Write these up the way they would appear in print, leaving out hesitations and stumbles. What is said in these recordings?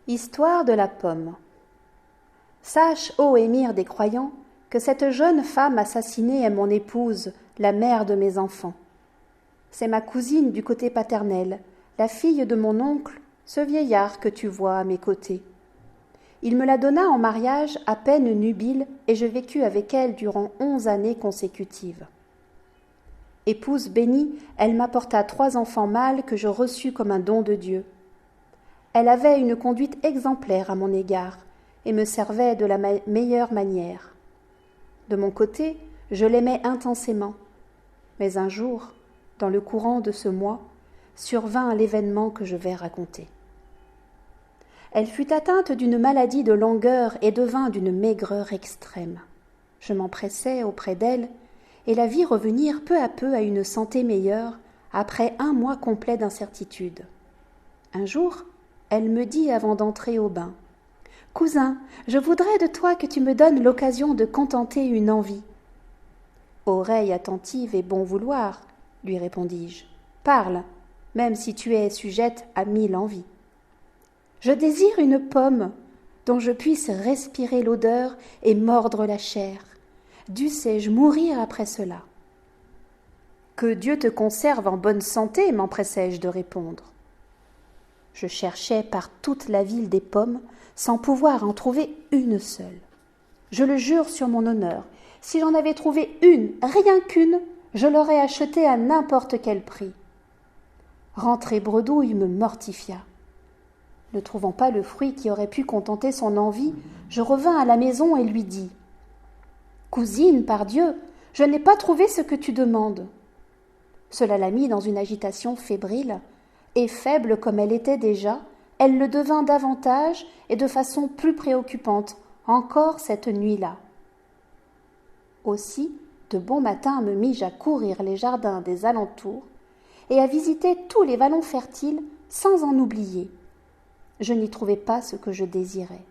Histoire de la pomme. Sache, ô émir des croyants, que cette jeune femme assassinée est mon épouse, la mère de mes enfants. C'est ma cousine du côté paternel, la fille de mon oncle, ce vieillard que tu vois à mes côtés. Il me la donna en mariage à peine nubile, et je vécus avec elle durant 11 années consécutives. Épouse bénie, elle m'apporta 3 enfants mâles que je reçus comme un don de Dieu. Elle avait une conduite exemplaire à mon égard et me servait de la meilleure manière. De mon côté, je l'aimais intensément. Mais un jour, dans le courant de ce mois, survint l'événement que je vais raconter. Elle fut atteinte d'une maladie de langueur et devint d'une maigreur extrême. Je m'empressai auprès d'elle et la vis revenir peu à peu à une santé meilleure après 1 mois complet d'incertitude. Un jour, elle me dit avant d'entrer au bain : « Cousin, je voudrais de toi que tu me donnes l'occasion de contenter une envie. » « Oreille attentive et bon vouloir, lui répondis-je. Parle, même si tu es sujette à 1000 envies. Je désire une pomme dont je puisse respirer l'odeur et mordre la chair. Dussé-je mourir après cela ? Que Dieu te conserve en bonne santé, m'empressai-je de répondre. Je cherchais par toute la ville des pommes, sans pouvoir en trouver une seule. Je le jure sur mon honneur, si j'en avais trouvé une, rien qu'une, je l'aurais achetée à n'importe quel prix. Rentrer bredouille me mortifia. Ne trouvant pas le fruit qui aurait pu contenter son envie, je revins à la maison et lui dis : « Cousine, par Dieu, je n'ai pas trouvé ce que tu demandes. » Cela la mit dans une agitation fébrile, et faible comme elle était déjà, elle le devint davantage et de façon plus préoccupante, encore cette nuit-là. Aussi, de bon matin me mis-je à courir les jardins des alentours et à visiter tous les vallons fertiles sans en oublier. Je n'y trouvais pas ce que je désirais.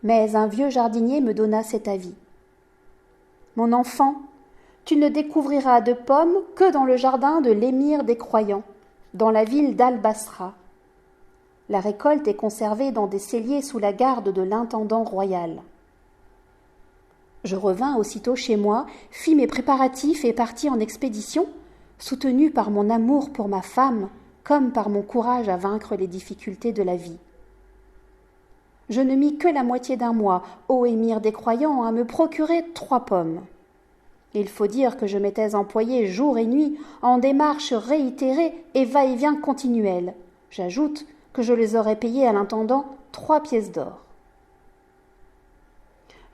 Mais un vieux jardinier me donna cet avis : « Mon enfant, tu ne découvriras de pommes que dans le jardin de l'émir des croyants, dans la ville d'Al-Basra. La récolte est conservée dans des celliers sous la garde de l'intendant royal. » Je revins aussitôt chez moi, fis mes préparatifs et partis en expédition, soutenu par mon amour pour ma femme, comme par mon courage à vaincre les difficultés de la vie. Je ne mis que la moitié d'un mois, ô émir des croyants, à me procurer 3 pommes. Il faut dire que je m'étais employé jour et nuit en démarches réitérées et va-et-vient continuels. J'ajoute que je les aurais payées à l'intendant 3 pièces d'or.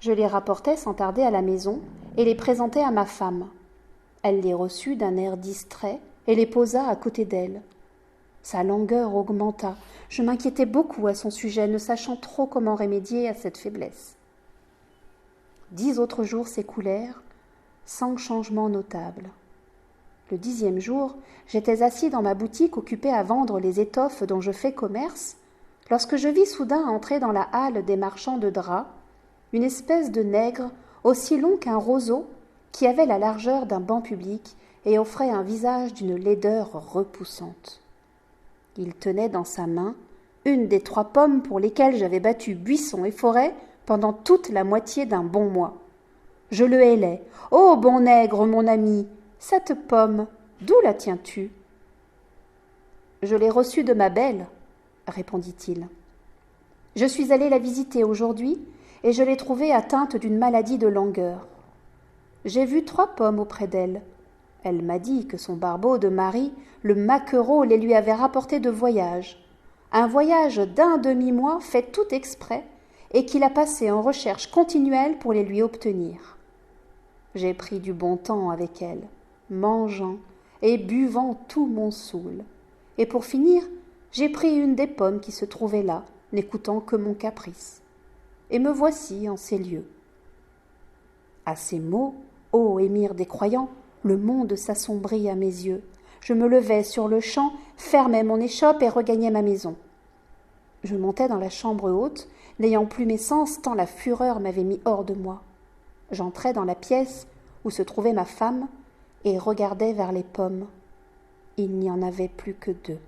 Je les rapportai sans tarder à la maison et les présentai à ma femme. Elle les reçut d'un air distrait et les posa à côté d'elle. Sa langueur augmenta. Je m'inquiétais beaucoup à son sujet, ne sachant trop comment remédier à cette faiblesse. 10 autres jours s'écoulèrent, sans changement notable. Le 10e jour, j'étais assis dans ma boutique occupé à vendre les étoffes dont je fais commerce, lorsque je vis soudain entrer dans la halle des marchands de draps une espèce de nègre aussi long qu'un roseau qui avait la largeur d'un banc public et offrait un visage d'une laideur repoussante. Il tenait dans sa main une des 3 pommes pour lesquelles j'avais battu buisson et forêt pendant toute la moitié d'un bon mois. Je le hélai. « Ô bon nègre, mon ami, cette pomme, d'où la tiens-tu » ? « Je l'ai reçue de ma belle, » répondit-il. « Je suis allé la visiter aujourd'hui et je l'ai trouvée atteinte d'une maladie de langueur. J'ai vu 3 pommes auprès d'elle. Elle m'a dit que son barbeau de mari, le maquereau, les lui avait rapportées de voyage. Un voyage d'1 demi-mois fait tout exprès et qu'il a passé en recherche continuelle pour les lui obtenir. J'ai pris du bon temps avec elle, mangeant et buvant tout mon saoul. Et pour finir, j'ai pris une des pommes qui se trouvait là, n'écoutant que mon caprice. Et me voici en ces lieux. » À ces mots, ô émir des croyants, le monde s'assombrit à mes yeux. Je me levai sur-le-champ, fermai mon échoppe et regagnai ma maison. Je montai dans la chambre haute, n'ayant plus mes sens tant la fureur m'avait mis hors de moi. J'entrai dans la pièce où se trouvait ma femme et regardai vers les pommes. Il n'y en avait plus que 2.